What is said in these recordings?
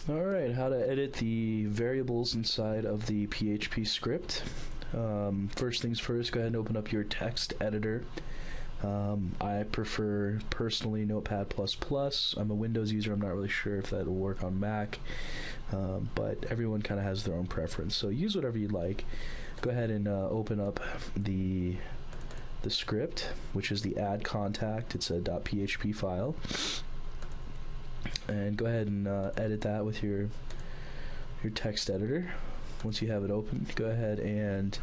Alright, how to edit the variables inside of the PHP script. First things first, go ahead and open up your text editor. I prefer personally Notepad++. I'm a Windows user, I'm not really sure if that'll work on Mac, but everyone kind of has their own preference, so use whatever you like. Go ahead and open up the script, which is the add contact. It's a .php file, and go ahead and edit that with your text editor. Once you have it open, go ahead and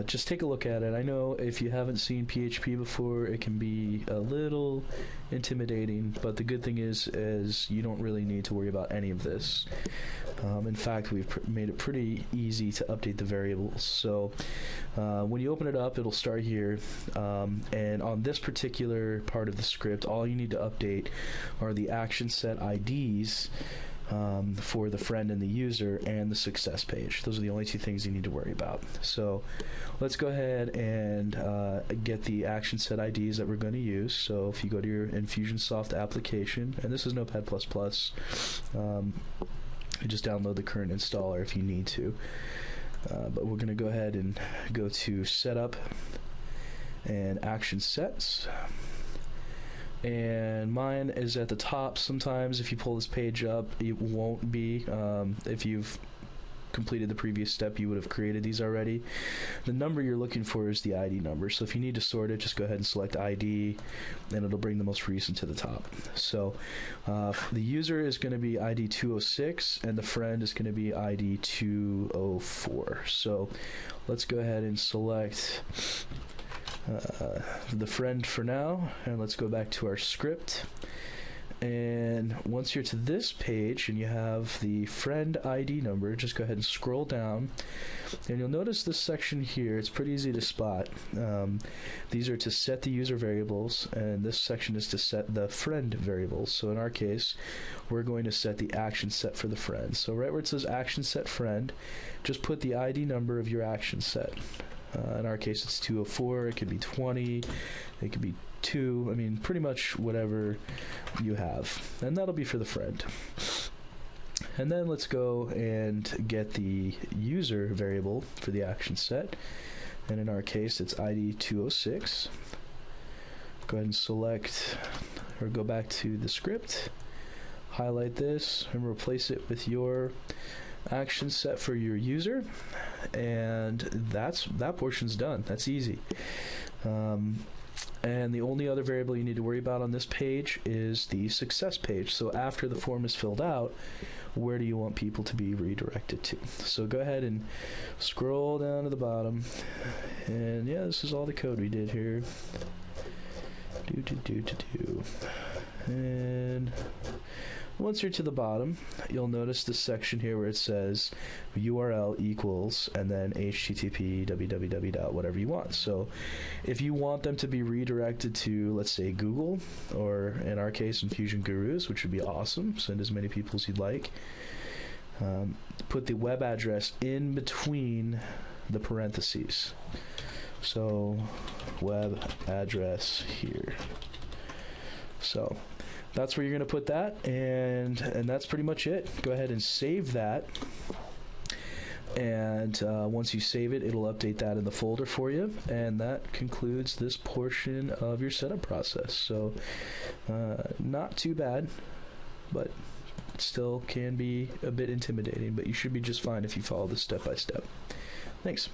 just take a look at it. I know if you haven't seen PHP before, it can be a little intimidating, but the good thing is you don't really need to worry about any of this. In fact, we've made it pretty easy to update the variables. So when you open it up, it'll start here, and on this particular part of the script, all you need to update are the action set IDs for the friend and the user and the success page. Those are the only two things you need to worry about. So let's go ahead and get the action set IDs that we're going to use. So if you go to your Infusionsoft application, and this is Notepad++, you just download the current installer if you need to. But we're going to go ahead and go to Setup and Action Sets. And mine is at the top. Sometimes if you pull this page up, it won't be. If you've completed the previous step, you would have created these already. The number you're looking for is the ID number. So if you need to sort it, just go ahead and select ID, and it'll bring the most recent to the top. So the user is going to be ID 206, and the friend is going to be ID 204. So let's go ahead and select the friend for now, and let's go back to our script. And once you're to this page and you have the friend ID number, just go ahead and scroll down, and you'll notice this section here. It's pretty easy to spot. These are to set the user variables, and this section is to set the friend variables. So in our case, we're going to set the action set for the friend. So right where it says action set friend, just put the ID number of your action set. In our case, it's 204. It could be 20. It could be 2. I mean, pretty much whatever you have. And that'll be for the friend. And then let's go and get the user variable for the action set. And in our case, it's ID 206. Go ahead and select, or go back to the script. Highlight this and replace it with your action set for your user, and that portion's done. That's easy. And the only other variable you need to worry about on this page is the success page. So after the form is filled out, where do you want people to be redirected to? So go ahead and scroll down to the bottom, and yeah, this is all the code we did here. And once you're to the bottom, you'll notice this section here where it says URL equals and then HTTP www. whatever you want. So if you want them to be redirected to, let's say, Google, or in our case, Infusion Gurus, which would be awesome, send as many people as you'd like, put the web address in between the parentheses. So web address here. So that's where you're going to put that, and that's pretty much it. Go ahead and save that, and once you save it, it'll update that in the folder for you, and that concludes this portion of your setup process. So not too bad, but it still can be a bit intimidating, but you should be just fine if you follow this step by step. Thanks.